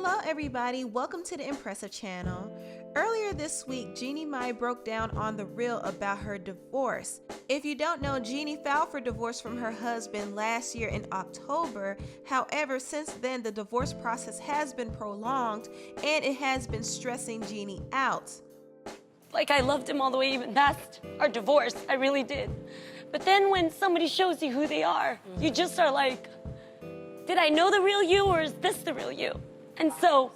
Hello everybody, welcome to the Empressive channel. Earlier this week, Jeannie Mai broke down on The Real about her divorce. If you don't know, Jeannie filed for divorce from her husband last year in October. However, since then, the divorce process has been prolonged and it has been stressing Jeannie out. Like, I loved him all the way even past our divorce, I really did. But then when somebody shows you who they are, you just are like, did I know the real you or is this the real you? And so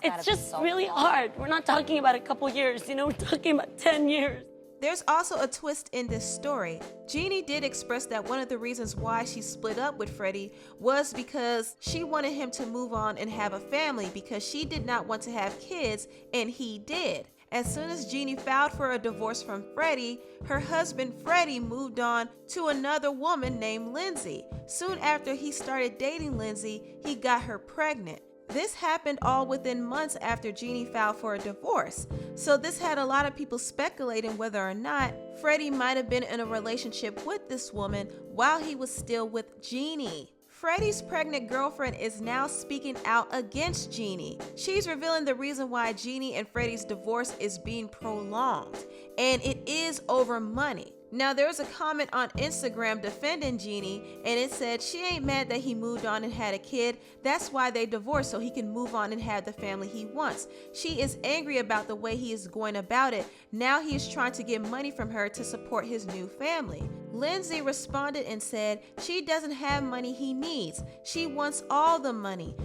it's just really hard. We're not talking about a couple years, we're talking about 10 years. There's also a twist in this story. Jeannie did express that one of the reasons why she split up with Freddy was because she wanted him to move on and have a family because she did not want to have kids, and he did. As soon as Jeannie filed for a divorce from Freddy, her husband Freddy moved on to another woman named Linsey. Soon after he started dating Linsey, he got her pregnant. This happened all within months after Jeannie filed for a divorce. So this had a lot of people speculating whether or not Freddy might have been in a relationship with this woman while he was still with Jeannie. Freddy's pregnant girlfriend is now speaking out against Jeannie. She's revealing the reason why Jeannie and Freddy's divorce is being prolonged, and it is over money. Now, there's a comment on Instagram defending Jeannie, and it said she ain't mad that he moved on and had a kid. That's why they divorced, so he can move on and have the family he wants. She is angry about the way he is going about it. Now he is trying to get money from her to support his new family. Linsey responded and said she doesn't have money he needs. She wants all the money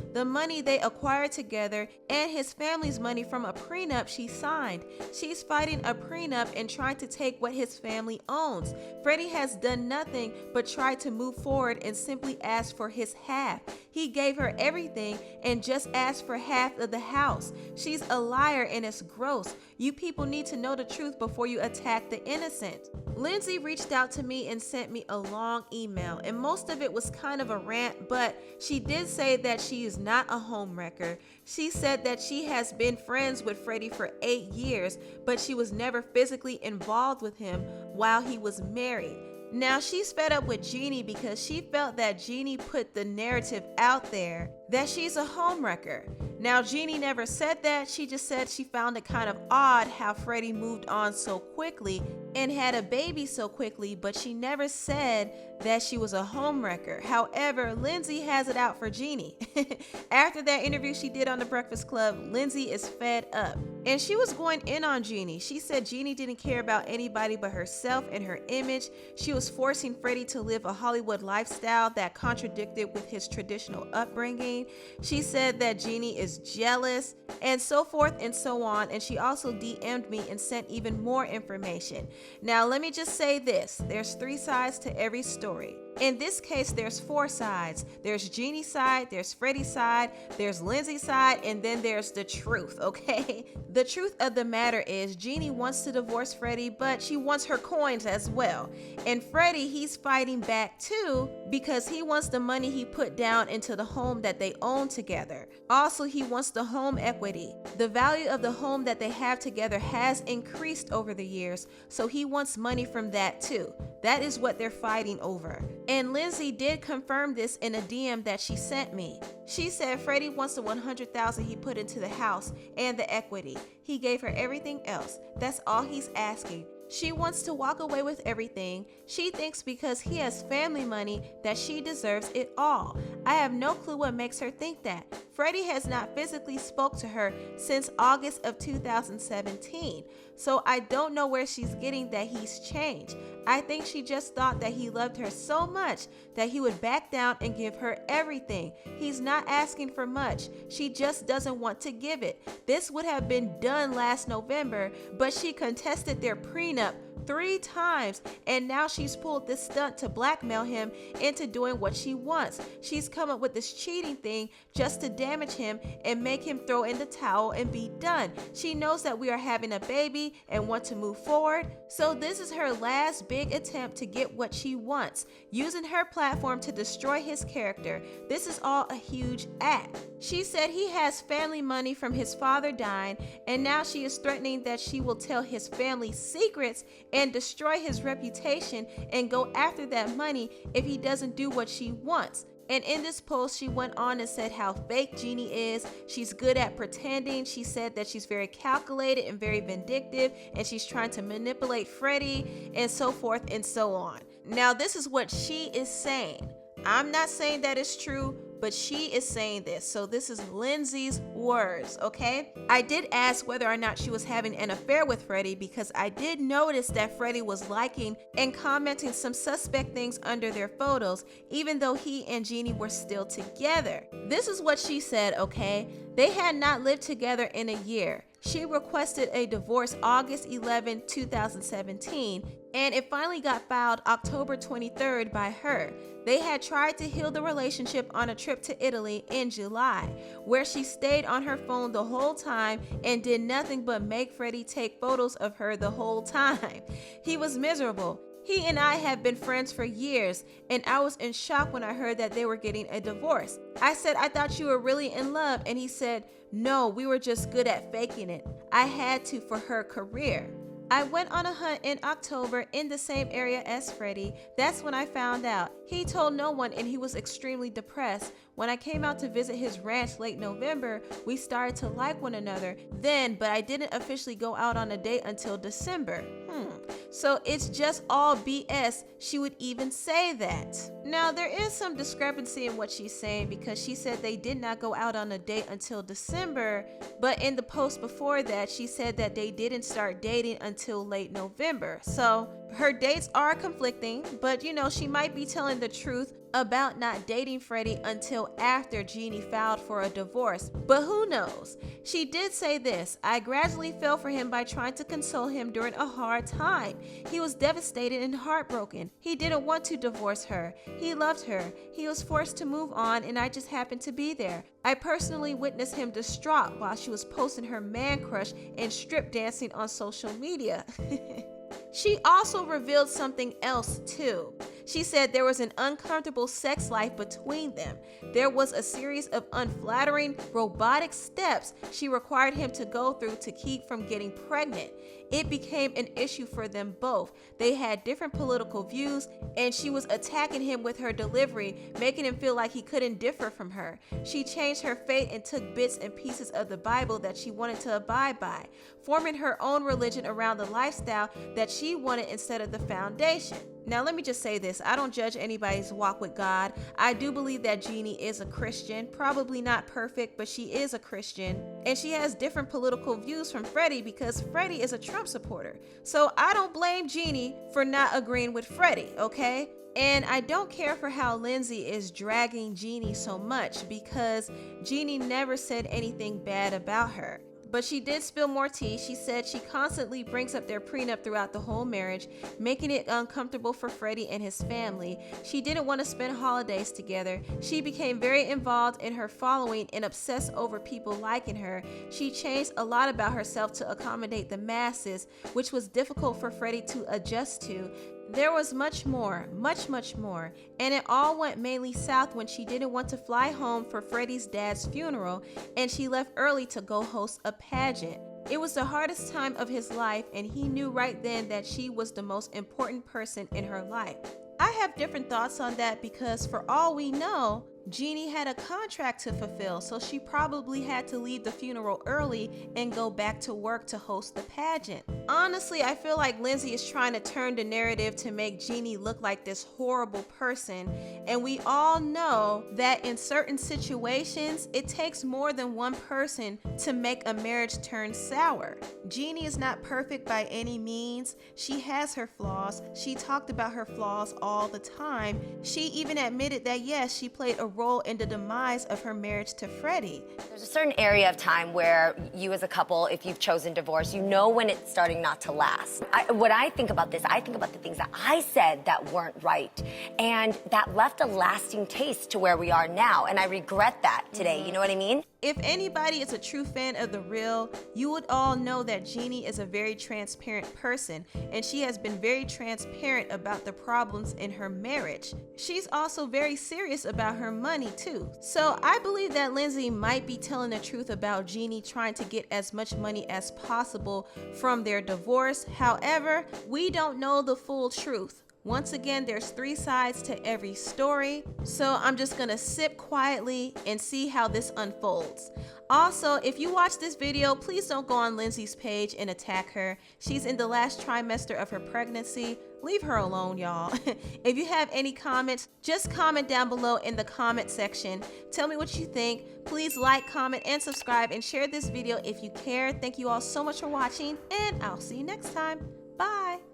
they acquired together, and his family's money from a prenup she signed. She's fighting a prenup and trying to take what his family owns. Freddy has done nothing but try to move forward and simply ask for his half. He gave her everything and just asked for half of the house. She's a liar and it's gross. You people need to know the truth before you attack the innocent. Linsey reached out to me and sent me a long email, and most of it was kind of a rant, but she did say that she is not a homewrecker. She said that she has been friends with Freddy for 8 years, but she was never physically involved with him while he was married. Now, she's fed up with Jeannie because she felt that Jeannie put the narrative out there that she's a homewrecker. Now, Jeannie never said that. She just said she found it kind of odd how Freddy moved on so quickly and had a baby so quickly, but she never said that she was a homewrecker. However, Linsey has it out for Jeannie. After that interview she did on The Breakfast Club, Linsey is fed up. And she was going in on Jeannie. She said Jeannie didn't care about anybody but herself and her image. She was forcing Freddy to live a Hollywood lifestyle that contradicted with his traditional upbringing. She said that Jeannie is jealous, and so forth and so on. And she also DM'd me and sent even more information. Now, let me just say this. There's 3 sides to every story. In this case, there's 4 sides. There's Jeannie's side, there's Freddy's side, there's Linsey's side, and then there's the truth, okay? The truth of the matter is Jeannie wants to divorce Freddy, but she wants her coins as well. And Freddy, he's fighting back too because he wants the money he put down into the home that they own together. Also, he wants the home equity. The value of the home that they have together has increased over the years, so he wants money from that too. That is what they're fighting over. And Linsey did confirm this in a DM that she sent me. She said Freddy wants the $100,000 he put into the house and the equity. He gave her everything else. That's all he's asking. She wants to walk away with everything. She thinks because he has family money that she deserves it all. I have no clue what makes her think that. Freddy has not physically spoke to her since August of 2017. So I don't know where she's getting that he's changed. I think she just thought that he loved her so much that he would back down and give her everything. He's not asking for much. She just doesn't want to give it. This would have been done last November, but she contested their prenup 3 times, and now she's pulled this stunt to blackmail him into doing what she wants. She's come up with this cheating thing just to damage him and make him throw in the towel and be done. She knows that we are having a baby and want to move forward, so this is her last big attempt to get what she wants, using her platform to destroy his character. This is all a huge act. She said he has family money from his father dying, and now she is threatening that she will tell his family secrets and destroy his reputation and go after that money if he doesn't do what she wants. And in this post, she went on and said how fake Jeannie is. She's good at pretending. She said that she's very calculated and very vindictive, and she's trying to manipulate Freddy, and so forth and so on. Now, this is what she is saying. I'm not saying that it's true, but she is saying this. So this is Linsey's words, okay? I did ask whether or not she was having an affair with Freddy, because I did notice that Freddy was liking and commenting some suspect things under their photos, even though he and Jeannie were still together. This is what she said, okay? They had not lived together in a year. She requested a divorce August 11, 2017, and it finally got filed October 23rd by her. They had tried to heal the relationship on a trip to Italy in July, where she stayed on her phone the whole time and did nothing but make Freddy take photos of her the whole time. He was miserable. He and I have been friends for years, and I was in shock when I heard that they were getting a divorce. I said, I thought you were really in love, and he said, no, we were just good at faking it. I had to for her career. I went on a hunt in October in the same area as Freddy. That's when I found out. He told no one, and he was extremely depressed. When I came out to visit his ranch late November, we started to like one another then, but I didn't officially go out on a date until December. So it's just all BS. She would even say that. Now, there is some discrepancy in what she's saying, because she said they did not go out on a date until December, but in the post before that, she said that they didn't start dating until late November. So her dates are conflicting, but you know, she might be telling the truth about not dating Freddy until after Jeannie filed for a divorce, but who knows? She did say this: I gradually fell for him by trying to console him during a hard time. He was devastated and heartbroken. He didn't want to divorce her. He loved her. He was forced to move on, and I just happened to be there. I personally witnessed him distraught while she was posting her man crush and strip dancing on social media. She also revealed something else too. She said there was an uncomfortable sex life between them. There was a series of unflattering, robotic steps she required him to go through to keep from getting pregnant. It became an issue for them both. They had different political views, and she was attacking him with her delivery, making him feel like he couldn't differ from her. She changed her faith and took bits and pieces of the Bible that she wanted to abide by, forming her own religion around the lifestyle that she wanted instead of the foundation. Now, let me just say this. I don't judge anybody's walk with God. I do believe that Jeannie is a Christian, probably not perfect, but she is a Christian. And she has different political views from Freddy, because Freddy is a Trump supporter. So I don't blame Jeannie for not agreeing with Freddy, okay? And I don't care for how Linsey is dragging Jeannie so much, because Jeannie never said anything bad about her. But she did spill more tea. She said she constantly brings up their prenup throughout the whole marriage, making it uncomfortable for Freddy and his family. She didn't want to spend holidays together. She became very involved in her following and obsessed over people liking her. She changed a lot about herself to accommodate the masses, which was difficult for Freddy to adjust to. There was much more, much more, and it all went mainly south when she didn't want to fly home for Freddy's dad's funeral, and she left early to go host a pageant. It was the hardest time of his life, and he knew right then that she was the most important person in her life. I have different thoughts on that, because for all we know, Jeannie had a contract to fulfill, so she probably had to leave the funeral early and go back to work to host the pageant. Honestly, I feel like Linsey is trying to turn the narrative to make Jeannie look like this horrible person, and we all know that in certain situations, it takes more than one person to make a marriage turn sour. Jeannie is not perfect by any means. She has her flaws. She talked about her flaws all the time. She even admitted that yes, she played a role in the demise of her marriage to Freddy. There's a certain area of time where you as a couple, if you've chosen divorce, you know when it's starting not to last. When I think about this, I think about the things that I said that weren't right, and that left a lasting taste to where we are now, and I regret that today, you know what I mean? If anybody is a true fan of The Real, you would all know that Jeannie is a very transparent person, and she has been very transparent about the problems in her marriage. She's also very serious about her money too. So I believe that Linsey might be telling the truth about Jeannie trying to get as much money as possible from their divorce. However, we don't know the full truth. Once again, there's 3 sides to every story, so I'm just gonna sip quietly and see how this unfolds. Also, if you watch this video, please don't go on Linsey's page and attack her. She's in the last trimester of her pregnancy. Leave her alone, y'all. If you have any comments, just comment down below in the comment section. Tell me what you think. Please like, comment, and subscribe, and share this video if you care. Thank you all so much for watching, and I'll see you next time. Bye.